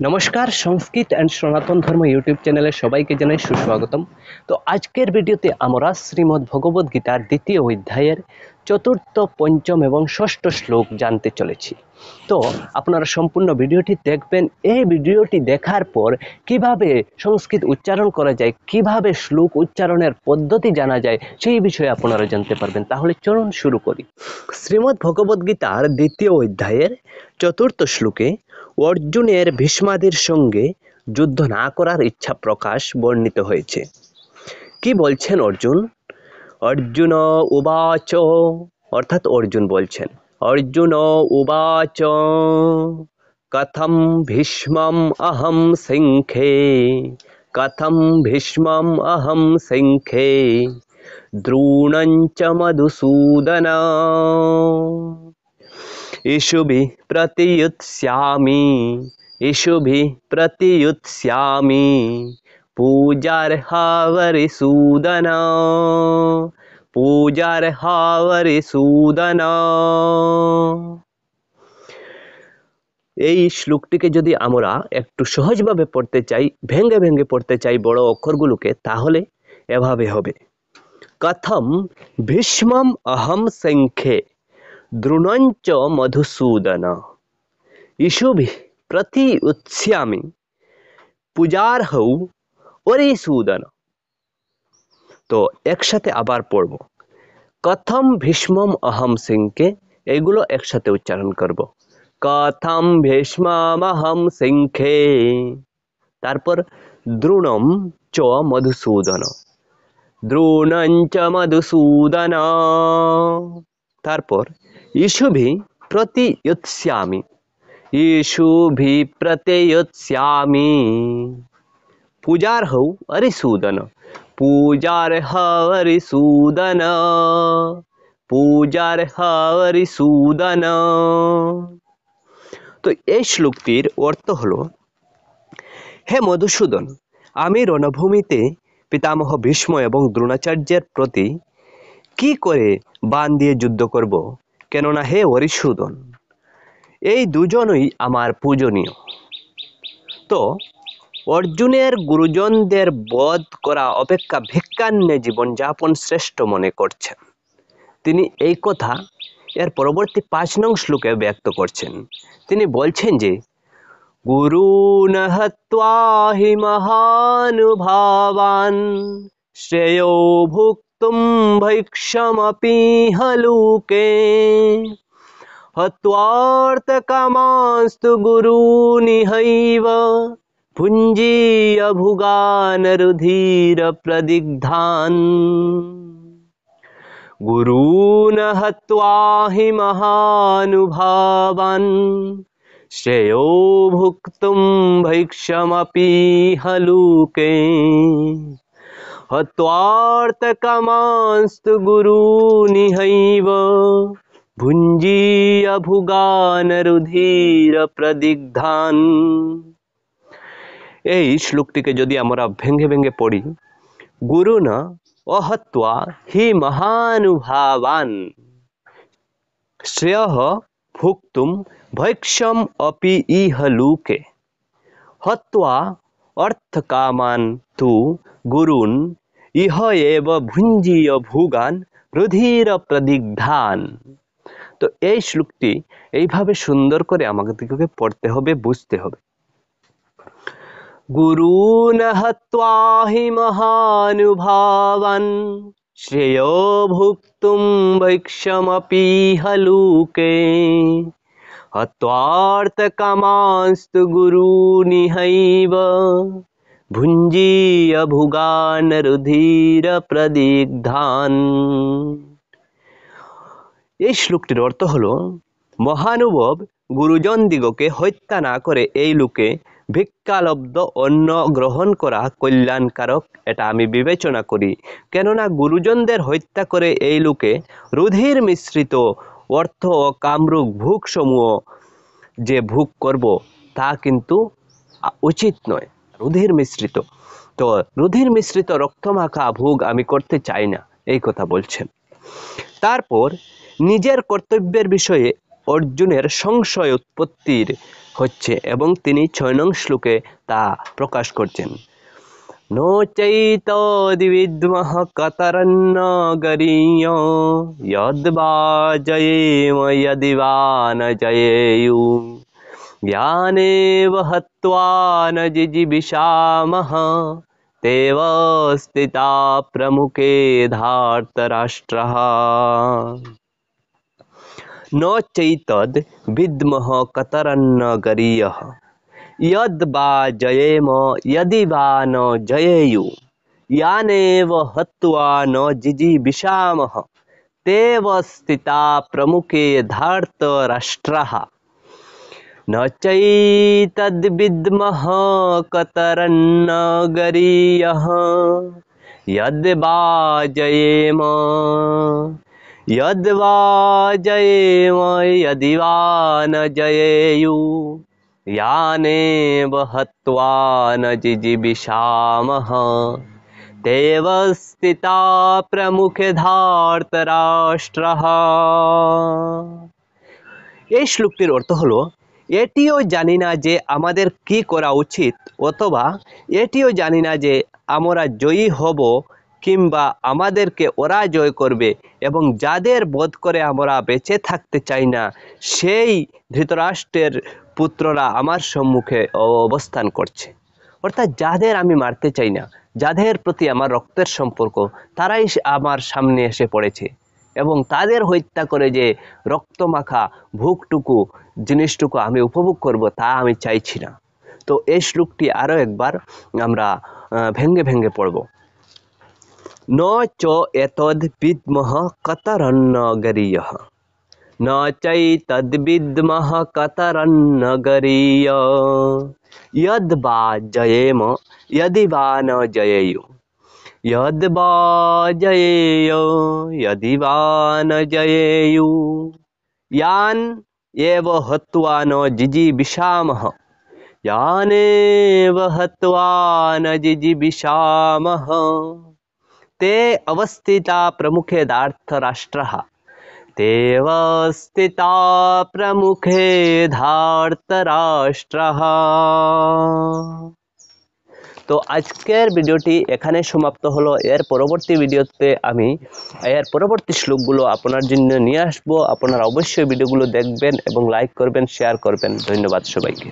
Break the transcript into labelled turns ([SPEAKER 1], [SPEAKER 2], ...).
[SPEAKER 1] নমস্কার, সংস্কৃত অ্যান্ড সনাতন ধর্ম ইউটিউব চ্যানেলে সবাইকে জানাই সুস্বাগতম। তো আজকের ভিডিওতে আমরা শ্রীমদ্ ভগবদ গীতার দ্বিতীয় অধ্যায়ের চতুর্থ, পঞ্চম এবং ষষ্ঠ শ্লোক জানতে চলেছি। তো আপনারা সম্পূর্ণ ভিডিওটি দেখবেন। এই ভিডিওটি দেখার পর কিভাবে সংস্কৃত উচ্চারণ করা যায়, কিভাবে শ্লোক উচ্চারণের পদ্ধতি জানা যায়, সেই বিষয়ে আপনারা জানতে পারবেন। তাহলে চলুন শুরু করি। শ্রীমদ্ ভগবদ গীতার দ্বিতীয় অধ্যায়ের চতুর্থ শ্লোকে অর্জুনের ভীষ্মাদির সঙ্গে যুদ্ধ না করার ইচ্ছা প্রকাশ বর্ণিত হয়েছে। কি বলছেন অর্জুন? অর্জুন উবাচ, অর্থাৎ অর্জুন বলছেন, অর্জুন উবাচ কথম ভীষ্মম অহম সিংহে, কথম ভীষ্মম অহম সিংহে দ্রোণঞ্চ মধুসূদন ইষুভিঃ প্রতিযুৎস্যামি, ইষুভিঃ প্রতিযুৎস্যামি পূজার্হাবরিসূদন, পূজার্হাবরিসূদন। এই শ্লোকটিকে যদি আমরা একটু সহজভাবে পড়তে চাই, ভেঙে ভেঙে পড়তে চাই বড় অক্ষরগুলোকে, তাহলে এভাবে হবে। কথম ভীষ্মম অহম সিংহে দ্রোণঞ্চ মধুসূদন ইষুভিঃ প্রতিযুৎস্যামি পূজার্হৌ অরিসূদন। তো একসাথে আবার পড়ব। কথম ভীষ্মম অহম সিংহে, এগুলো একসাথে উচ্চারণ করব। কথম ভীষ্মম অহম সিংহে, তারপর দ্রোণম চ মধুসূদন, দ্রোণঞ্চ মধুসূদন, তারপর ইষুভিঃ প্রতিযুৎস্যামি, ইষুভিঃ প্রতিযুৎস্যামি পূজার্হৌ অরিসূদন, পূজার্হরিসূদন, পূজার্হরিসূদন। তো এই শ্লোকটির অর্থ হলো, হে মধুসূদন, আমি রণভূমিতে পিতামহ ভীষ্ম এবং দ্রোণাচার্যের প্রতি কি করে বাণ দিয়ে যুদ্ধ করব? কেননা হে অরিসূদন, এই দুজনই আমার পূজনীয়। তো অর্জুনের গুরুজনদের বধ করা অপেক্ষা ভিক্ষান্নে জীবনযাপন শ্রেষ্ঠ মনে করছেন। তিনি এই কথা এর পরবর্তী 5 নং শ্লোকে ব্যক্ত করছেন। তিনি বলছেন যে, গুরুন হত্বা হি মহানুভাবান শ্রেয়ো ভুক্তুম ভৈক্ষমপিহ লোকে হত্বার্থকামাস্তু গুরুনিহৈব ভুঞ্জীয় ভুগান রুধির প্রদিগ্ধান। গুরুন হত্বা হি মহানুভাবান শ্রেয়ো ভুক্তুম ভৈক্ষমপিহ লোকে হত্বার্থকামাস্তু গুরুনিহৈব ভুঞ্জীয় ভুগান রুধির প্রদিগ্ধান। এই শ্লোকটিকে যদি আমরা ভেঙে ভেঙে পড়ি, গুরুনা অহত্বা হি মহানুভাবান শ্রেয়ঃ ভুক্তুম ভৈক্ষম অপি ইহ লোকে হত্বা অর্থকামান তু গুরুন ইহ এব ভুঞ্জীয় ভুগান রুধির প্রদিগ্ধান। তো এই শ্লোকটি এইভাবে সুন্দর করে আমাদেরকে পড়তে হবে, বুঝতে হবে। গুরুন হত্বা হি মহানুভাবান শ্রেয়ো ভুক্তুম ভৈক্ষমপিহ লোকে হত্বার্থকামাস্তু গুরুনিহৈব ভুঞ্জীয় ভুগান রুধির প্রদিগ্ধান। এই শ্লোকটির অর্থ হলো, মহানুভব গুরুজন দিগকে হত্যা না করে এই লোকে ভিক্ষালব্ধ অন্ন গ্রহণ করা কল্যাণকারক, এটা আমি বিবেচনা করি। কেননা গুরুজনদের হত্যা করে এই লোকে রুধির মিশ্রিত অর্থ ও কামরূপ ভোগ সমূহ যে ভোগ করব, তা কিন্তু উচিত নয়। রুধির মিশ্রিত, তো রুধির মিশ্রিত রক্তমাখা ভোগ আমি করতে চাই না, এই কথা বলছেন। তারপর নিজের কর্তব্যের বিষয়ে অর্জুনের সংশয় উৎপত্তির হচ্ছে এবং তিনি 6 নং শ্লোকে তা প্রকাশ করছেন। नो चैतद्विद्मः कतरन्न गरीय यद्वा जयेम यदि वा न जयेयु ज्ञानेव हत्वा न जिजीविषामः तेव स्थिता प्रमुखे धार्तराष्ट्रः। न चैतद् विद्मः कतरन्न गरीयः यद् वा जयेम यदि वा न जयेयु यानेव हत्वा न जिजीविषामः तेव स्थिता प्रमुखे धार्तराष्ट्रः। न चैतद्विद्मः कतरन्न गरीयः यद् वा जयेम यदि वा न जयेयु यानेव हत्वा न जिजीविषामः तेव स्थिता प्रमुखे धार्तराष्ट्रः। এই শ্লোকটির অর্থ হলো, এটিও জানি না যে আমাদের কি করা উচিত, অথবা এটিও জানি না যে আমরা জয়ী হব কিংবা আমাদেরকে ওরা জয় করবে, এবং যাদের বধ করে আমরা বেঁচে থাকতে চাই না সেই ধৃতরাষ্ট্রের পুত্ররা আমার সম্মুখে অবস্থান করছে। অর্থাৎ যাদের আমি মারতে চাই না, যাদের প্রতি আমার রক্তের সম্পর্ক, তারাই আমার সামনে এসে পড়েছে, এবং তাদের হত্যা করে যে রক্তমাখা ভোগটুকু জিনিসটুকু আমি উপভোগ করব তা আমি চাইছি না। তো এই শ্লোকটি আরও একবার আমরা ভেঙ্গে ভেঙ্গে পড়ব। न च एतद्विद्मः कतरन्न गरीयः न चैतद्विद्मः कतरन्न गरीय यद् वा जयेम यदि वा न जयेयु यद् वा जयेयो यदि वा न जयेयु यान एव हत्वा न जिजीविषामः यानेव हत्वा न जिजीविषामः ते अवस्थिता प्रमुखे धार्तराष्ट्रः तेव स्थिता प्रमुखे धार्तराष्ट्रः। তো আজকের ভিডিওটি এখানে সমাপ্ত হলো। এর পরবর্তী ভিডিওতে আমি এর পরবর্তী শ্লোকগুলো আপনার জন্য নিয়ে আসবো। আপনারা অবশ্যই ভিডিওগুলো দেখবেন এবং লাইক করবেন, শেয়ার করবেন। ধন্যবাদ সবাইকে।